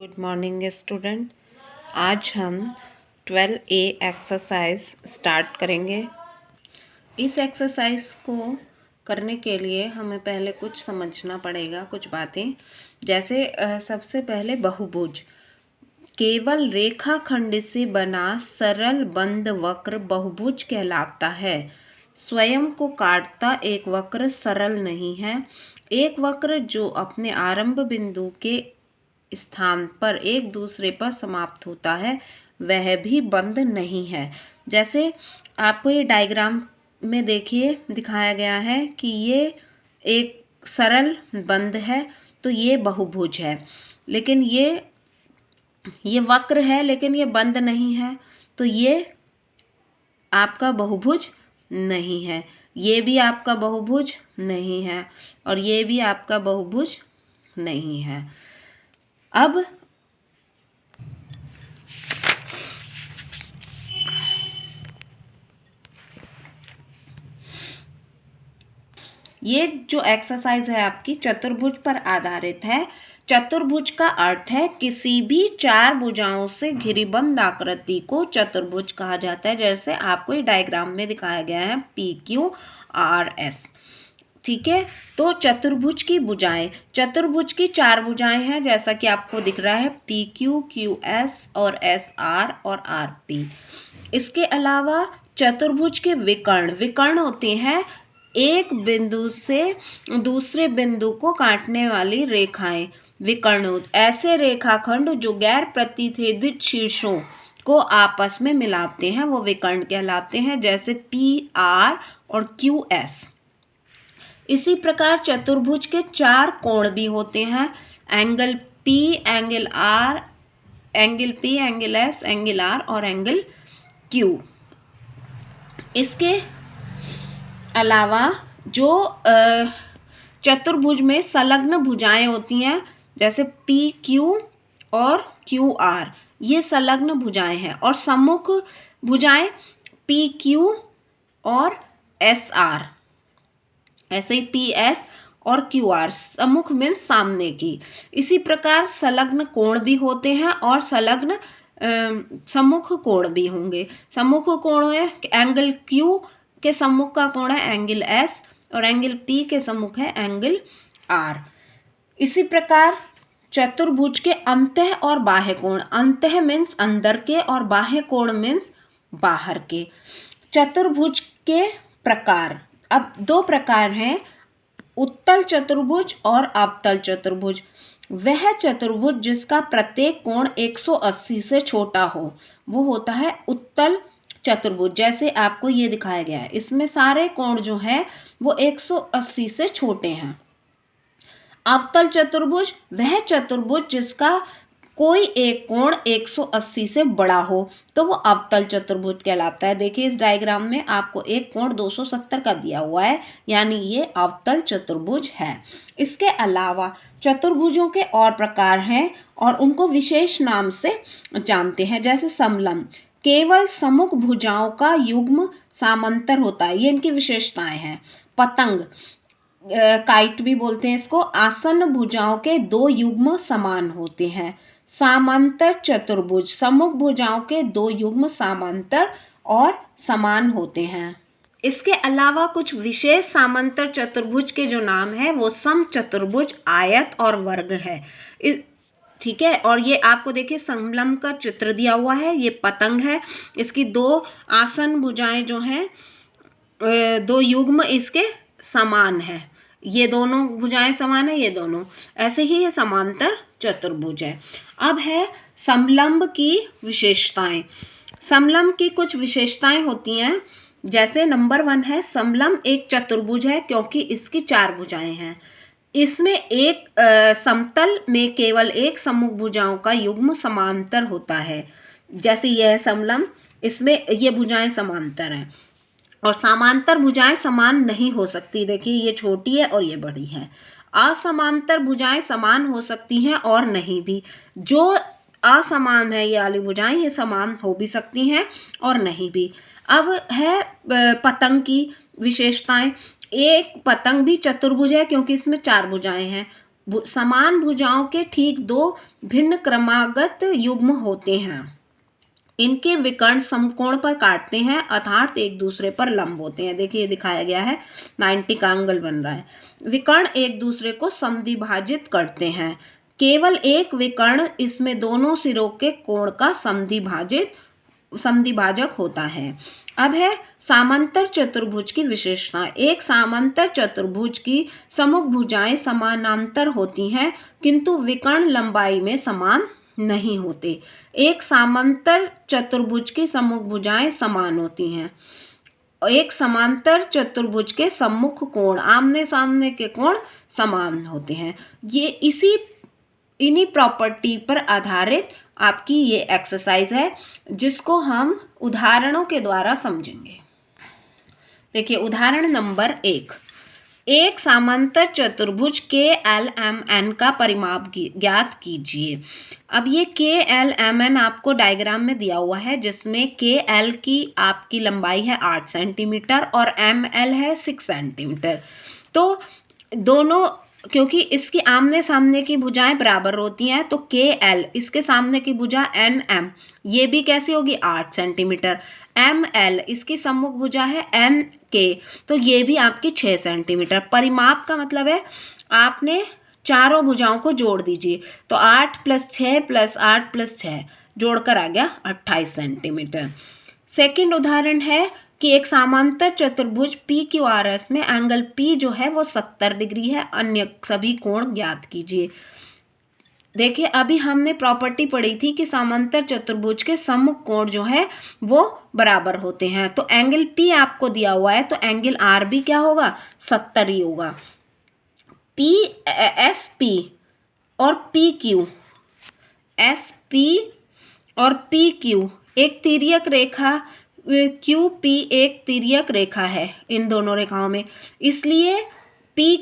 Good morning student. आज हम 12A exercise start करेंगे। इस एक्सरसाइज को करने के लिए हमें पहले कुछ समझना पड़ेगा, कुछ बातें। जैसे सबसे पहले बहुभुज केवल रेखाखंड से बना सरल बंद वक्र बहुभुज कहलाता है। स्वयं को काटता एक वक्र सरल नहीं है। एक वक्र जो अपने आरंभ बिंदु के स्थान पर एक दूसरे पर समाप्त होता है वह भी बंद नहीं है। जैसे आपको ये डायग्राम में देखिए दिखाया गया है कि ये एक सरल बंद है, तो ये बहुभुज है। लेकिन ये वक्र है लेकिन ये बंद नहीं है, तो ये आपका बहुभुज नहीं है। ये भी आपका बहुभुज नहीं है और ये भी आपका बहुभुज नहीं है। अब ये जो एक्सरसाइज है आपकी चतुर्भुज पर आधारित है। चतुर्भुज का अर्थ है किसी भी चार भुजाओं से घिरीबंद आकृति को चतुर्भुज कहा जाता है। जैसे आपको ये डायग्राम में दिखाया गया है PQRS। ठीक है, तो चतुर्भुज की भुजाएं, चतुर्भुज की चार भुजाएं हैं जैसा कि आपको दिख रहा है PQ, QS और SR और RP। इसके अलावा चतुर्भुज के विकर्ण, विकर्ण होते हैं एक बिंदु से दूसरे बिंदु को काटने वाली रेखाएं। विकर्ण ऐसे रेखाखंड जो गैर प्रतिच्छेदित शीर्षों को आपस में मिलाते हैं वो विकर्ण कहलाते हैं, जैसे PR और QS। इसी प्रकार चतुर्भुज के चार कोण भी होते हैं, angle P, angle R, angle P, angle S, angle R और एंगल Q। इसके अलावा जो चतुर्भुज में संलग्न भुजाएं होती हैं जैसे PQ और QR, ये संलग्न भुजाएं हैं। और सम्मुख भुजाएं PQ और SR, ऐसे ही PS और QR, सम्मुख मीन्स सामने की। इसी प्रकार संलग्न कोण भी होते हैं और संलग्न सम्मुख कोण भी होंगे। सम्मुख कोण है एंगल Q के सम्मुख का कोण है एंगल S और एंगल P के सम्मुख है एंगल R। इसी प्रकार चतुर्भुज के अंतः और बाह्य कोण, अंतः मीन्स अंदर के और बाह्य कोण मीन्स बाहर के। चतुर्भुज के प्रकार, अब दो प्रकार हैं, उत्तल चतुर्भुज और अवतल चतुर्भुज। वह चतुर्भुज जिसका प्रत्येक कोण 180 से छोटा हो वो होता है उत्तल चतुर्भुज। जैसे आपको ये दिखाया गया है, इसमें सारे कोण जो है वो 180 से छोटे हैं। अवतल चतुर्भुज वह चतुर्भुज जिसका कोई एक कोण 180 से बड़ा हो तो वो अवतल चतुर्भुज कहलाता है। देखिए इस डायग्राम में आपको एक कोण 270 का दिया हुआ है, यानी ये अवतल चतुर्भुज है। इसके अलावा चतुर्भुजों के और प्रकार हैं और उनको विशेष नाम से जानते हैं, जैसे समलंब, केवल सम्मुख भुजाओं का युग्म समांतर होता है, ये इनकी विशेषताएं हैं। पतंग, काइट भी बोलते हैं इसको, आसन्न भुजाओं के दो युग्म समान होते हैं। समांतर चतुर्भुज, सम्मुख भुजाओं के दो युग्म समांतर और समान होते हैं। इसके अलावा कुछ विशेष समांतर चतुर्भुज के जो नाम है वो समचतुर्भुज, आयत और वर्ग है। ठीक है, और ये आपको देखिए समलंब का चित्र दिया हुआ है, ये पतंग है, इसकी दो आसन भुजाएं जो हैं दो युग्म इसके समान है, ये दोनों भुजाएं समान है, ये दोनों, ऐसे ही ये समांतर चतुर्भुज है। अब है समलंब की विशेषताएं। समलंब की कुछ विशेषताएं होती हैं, जैसे नंबर 1 है समलंब एक चतुर्भुज है क्योंकि इसकी चार भुजाएं हैं। इसमें एक समतल में केवल एक सम्मुख भुजाओं का युग्म समांतर होता है, जैसे यह है समलंब, इसमें ये भुजाएं समांतर हैं। और समांतर भुजाएं समान नहीं हो सकती, देखिए ये छोटी है और ये बड़ी है। असमांतर भुजाएं समान हो सकती हैं और नहीं भी। जो असमान है ये वाली भुजाएं, ये समान हो भी सकती हैं और नहीं भी। अब है पतंग की विशेषताएं। एक पतंग भी चतुर्भुज है क्योंकि इसमें चार भुजाएं हैं। समान भुजाओं के ठीक दो भिन्न क्रमागत युग्म होते हैं। इनके विकर्ण समकोण पर काटते हैं अर्थात एक दूसरे पर लंब होते हैं। देखिए ये दिखाया गया है, 90 का एंगल बन रहा है। विकर्ण एक दूसरे को समद्विभाजित करते हैं। केवल एक विकर्ण इसमें दोनों सिरों के कोण का समद्विभाजक होता है। अब है समांतर चतुर्भुज की विशेषता। एक समांतर चतुर्भुज की सम्मुख भुजाएं समानांतर होती हैं किंतु विकर्ण लंबाई में समान नहीं होते। एक समांतर चतुर्भुज की सम्मुख भुजाएं समान होती हैं। एक समांतर चतुर्भुज के सम्मुख कोण, आमने सामने के कोण समान होते हैं। ये इन्हीं प्रॉपर्टी पर आधारित आपकी ये एक्सरसाइज है जिसको हम उदाहरणों के द्वारा समझेंगे। देखिए उदाहरण नंबर 1, एक समांतर चतुर्भुज KLMN का परिमाप ज्ञात कीजिए। अब ये KLMN आपको डायग्राम में दिया हुआ है जिसमें KL की आपकी लंबाई है 8 सेंटीमीटर और ML है 6 सेंटीमीटर। तो दोनों, क्योंकि इसकी आमने सामने की भुजाएं बराबर होती हैं तो KL इसके सामने की भुजा NM ये भी कैसी होगी 8 सेंटीमीटर। ML इसकी सम्मुख भुजा है NK तो ये भी आपकी 6 सेंटीमीटर। परिमाप का मतलब है आपने चारों भुजाओं को जोड़ दीजिए तो 8 + 6 + 8 + 6 जोड़कर आ गया 28 सेंटीमीटर। सेकंड उदाहरण है कि एक समांतर चतुर्भुज PQRS में एंगल P जो है वो 70 डिग्री है, अन्य सभी कोण ज्ञात कीजिए। देखिए अभी हमने प्रॉपर्टी पढ़ी थी कि समांतर चतुर्भुज के सम्मुख कोण जो है वो बराबर होते हैं। तो एंगल P आपको दिया हुआ है तो एंगल R भी क्या होगा 70 ही होगा। SP और PQ, SP और PQ एक तिर्यक रेखा, QP एक तिर्यक रेखा है इन दोनों रेखाओं में, इसलिए P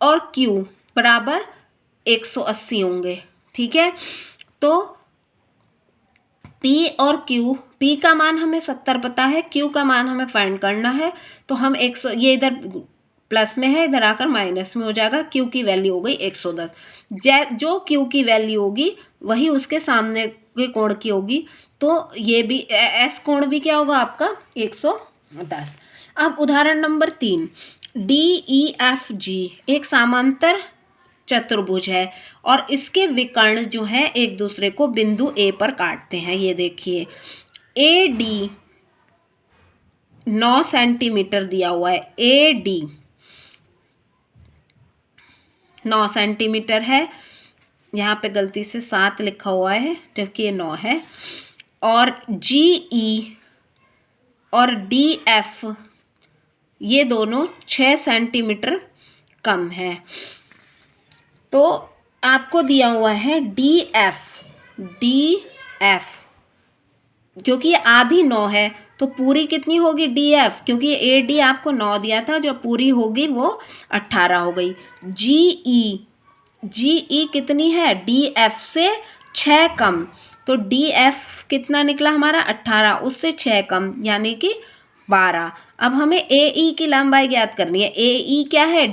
और Q बराबर 180 होंगे। ठीक है, तो P और Q, P का मान हमें 70 पता है, Q का मान हमें फाइंड करना है। तो हम 100, ये इधर प्लस में है इधर आकर माइनस में हो जाएगा। Q की वैल्यू हो गई 110। जो Q की वैल्यू होगी वही उसके सामने के कोण की होगी। तो ये भी S कोण भी क्या होगा आपका 110। अब उदाहरण नंबर 3, DEFG एक समांतर चतुर्भुज है और इसके विकर्ण जो है एक दूसरे को बिंदु A पर काटते हैं। ये देखिए AD 9 सेंटीमीटर दिया हुआ है, AD 9 सेंटीमीटर है, यहाँ पे गलती से 7 लिखा हुआ है जबकि ये 9 है। और GE और DF ये दोनों 6 सेंटीमीटर कम है। तो आपको दिया हुआ है DF क्योंकि ये आधी 9 है तो पूरी कितनी होगी DF, क्योंकि AD आपको 9 दिया था, जो पूरी होगी वो 18 हो गई। GE कितनी है DF से 6 कम, तो DF कितना निकला हमारा 18, उससे 6 कम यानी कि 12। अब हमें AE की लंबाई ज्ञात करनी है। AE क्या है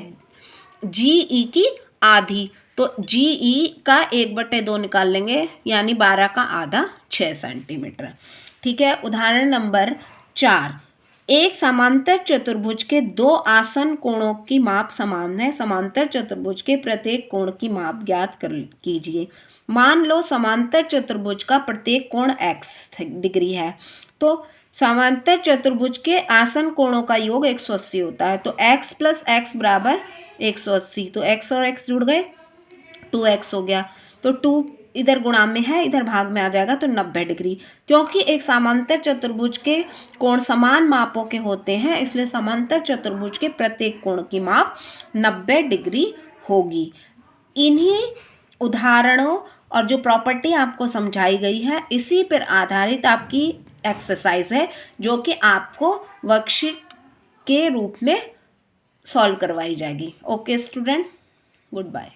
GE की आधी, तो GE का 1/2 निकाल लेंगे यानी 12 का आधा 6 सेंटीमीटर। ठीक है, उदाहरण नंबर 4, एक समांतर चतुर्भुज के 2 आसन कोणों की माप समान है। समांतर चतुर्भुज के प्रत्येक कोण की माप ज्ञात कीजिए। मान लो समांतर चतुर्भुज का प्रत्येक कोण x डिग्री है तो समांतर चतुर्भुज के आसन कोणों का योग 180 होता है। तो x + x बराबर 180, तो x और x जुड़ गए 2x हो गया। तो 2 इधर गुणा में है इधर भाग में आ जाएगा तो 90 डिग्री। क्योंकि एक समांतर चतुर्भुज के कोण समान मापों के होते हैं इसलिए समांतर चतुर्भुज के प्रत्येक कोण की माप 90 डिग्री होगी। इन्हीं उदाहरणों और जो प्रॉपर्टी आपको समझाई गई है इसी पर आधारित आपकी एक्सरसाइज है जो कि आपको वर्कशीट के रूप में सॉल्व करवाई जाएगी। Okay student, good bye.